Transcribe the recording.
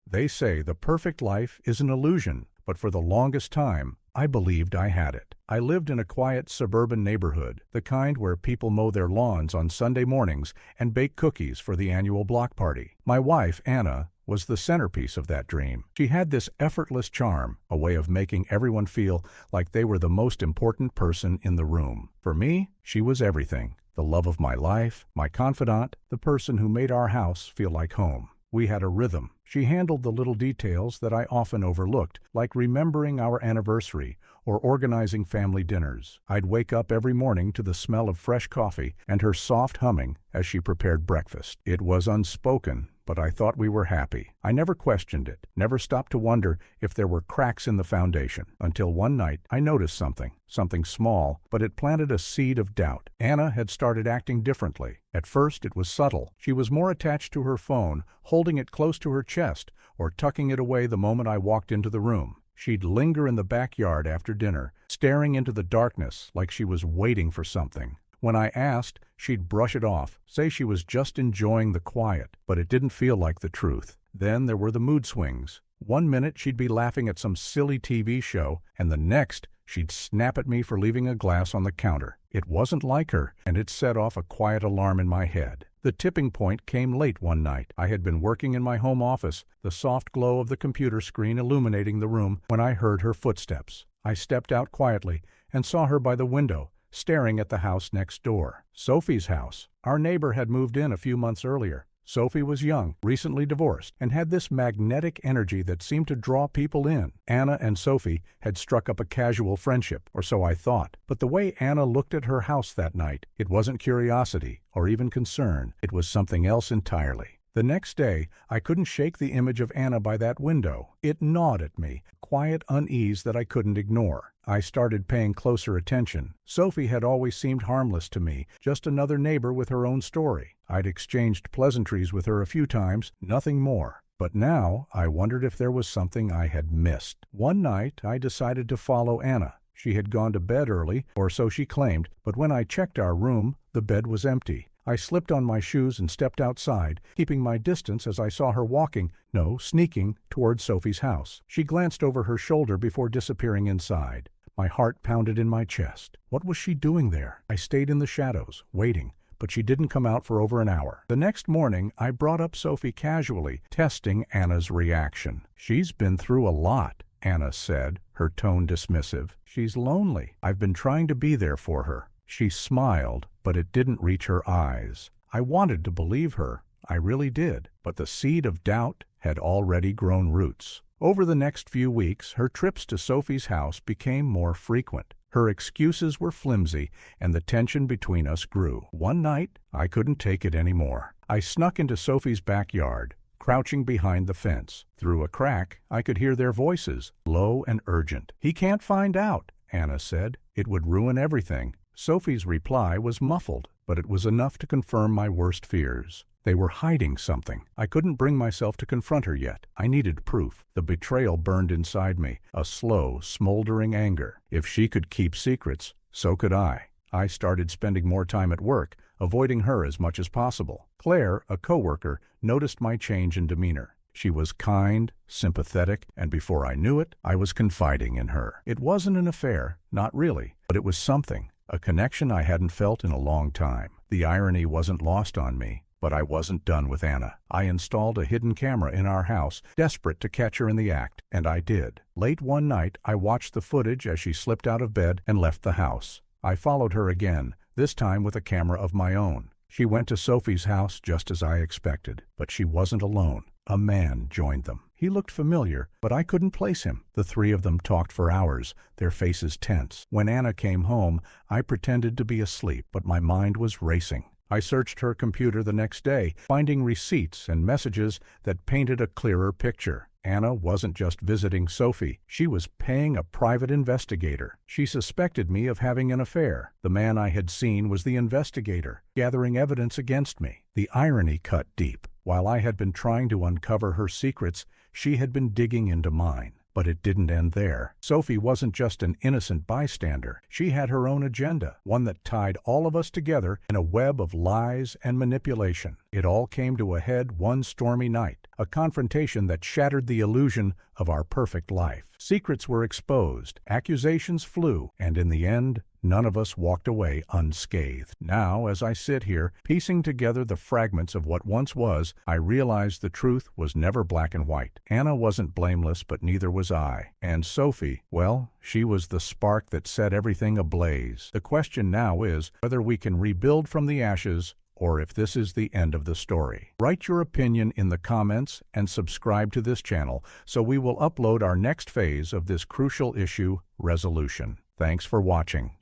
They say the perfect life is an illusion, but for the longest time, I believed I had it. I lived in a quiet suburban neighborhood, the kind where people mow their lawns on Sunday mornings and bake cookies for the annual block party. My wife, Anna, was the centerpiece of that dream. She had this effortless charm, a way of making everyone feel like they were the most important person in the room. For me, she was everything. The love of my life, my confidant, the person who made our house feel like home. We had a rhythm. She handled the little details that I often overlooked, like remembering our anniversary or organizing family dinners. I'd wake up every morning to the smell of fresh coffee and her soft humming as she prepared breakfast. It was unspoken, but I thought we were happy. I never questioned it, never stopped to wonder if there were cracks in the foundation, until one night I noticed something small, but it planted a seed of doubt. Anna had started acting differently. At first it was subtle. She was more attached to her phone, holding it close to her chest, or tucking it away the moment I walked into the room. She'd linger in the backyard after dinner, staring into the darkness like she was waiting for something. When I asked, she'd brush it off, say she was just enjoying the quiet, but it didn't feel like the truth. Then there were the mood swings. One minute she'd be laughing at some silly TV show, and the next she'd snap at me for leaving a glass on the counter. It wasn't like her, and it set off a quiet alarm in my head. The tipping point came late one night. I had been working in my home office, the soft glow of the computer screen illuminating the room, when I heard her footsteps. I stepped out quietly and saw her by the window, staring at the house next door. Sophie's house. Our neighbor had moved in a few months earlier. Sophie was young, recently divorced, and had this magnetic energy that seemed to draw people in. Anna and Sophie had struck up a casual friendship, or so I thought. But the way Anna looked at her house that night, it wasn't curiosity or even concern. It was something else entirely. The next day, I couldn't shake the image of Anna by that window. It gnawed at me, quiet unease that I couldn't ignore. I started paying closer attention. Sophie had always seemed harmless to me, just another neighbor with her own story. I'd exchanged pleasantries with her a few times, nothing more. But now, I wondered if there was something I had missed. One night, I decided to follow Anna. She had gone to bed early, or so she claimed, but when I checked our room, the bed was empty. I slipped on my shoes and stepped outside, keeping my distance as I saw her sneaking, toward Sophie's house. She glanced over her shoulder before disappearing inside. My heart pounded in my chest. What was she doing there? I stayed in the shadows, waiting, but she didn't come out for over an hour. The next morning, I brought up Sophie casually, testing Anna's reaction. "She's been through a lot," Anna said, her tone dismissive. "She's lonely. I've been trying to be there for her." She smiled, but it didn't reach her eyes. I wanted to believe her. I really did. But the seed of doubt had already grown roots. Over the next few weeks, her trips to Sophie's house became more frequent. Her excuses were flimsy, and the tension between us grew. One night, I couldn't take it anymore. I snuck into Sophie's backyard, crouching behind the fence. Through a crack, I could hear their voices, low and urgent. "He can't find out," Anna said. "It would ruin everything." Sophie's reply was muffled, but it was enough to confirm my worst fears. They were hiding something. I couldn't bring myself to confront her yet. I needed proof. The betrayal burned inside me, a slow, smoldering anger. If she could keep secrets, so could I. I started spending more time at work, avoiding her as much as possible. Claire, a coworker, noticed my change in demeanor. She was kind, sympathetic, and before I knew it, I was confiding in her. It wasn't an affair, not really, but it was something. A connection I hadn't felt in a long time. The irony wasn't lost on me, but I wasn't done with Anna. I installed a hidden camera in our house, desperate to catch her in the act, and I did. Late one night, I watched the footage as she slipped out of bed and left the house. I followed her again, this time with a camera of my own. She went to Sophie's house just as I expected, but she wasn't alone. A man joined them. He looked familiar, but I couldn't place him. The three of them talked for hours, their faces tense. When Anna came home, I pretended to be asleep, but my mind was racing. I searched her computer the next day, finding receipts and messages that painted a clearer picture. Anna wasn't just visiting Sophie. She was paying a private investigator. She suspected me of having an affair. The man I had seen was the investigator, gathering evidence against me. The irony cut deep. While I had been trying to uncover her secrets, she had been digging into mine. But it didn't end there. Sophie wasn't just an innocent bystander. She had her own agenda, one that tied all of us together in a web of lies and manipulation. It all came to a head one stormy night, a confrontation that shattered the illusion of our perfect life. Secrets were exposed, accusations flew, and in the end, none of us walked away unscathed. Now, as I sit here, piecing together the fragments of what once was, I realize the truth was never black and white. Anna wasn't blameless, but neither was I. And Sophie, well, she was the spark that set everything ablaze. The question now is whether we can rebuild from the ashes or if this is the end of the story. Write your opinion in the comments and subscribe to this channel so we will upload our next phase of this crucial issue resolution. Thanks for watching.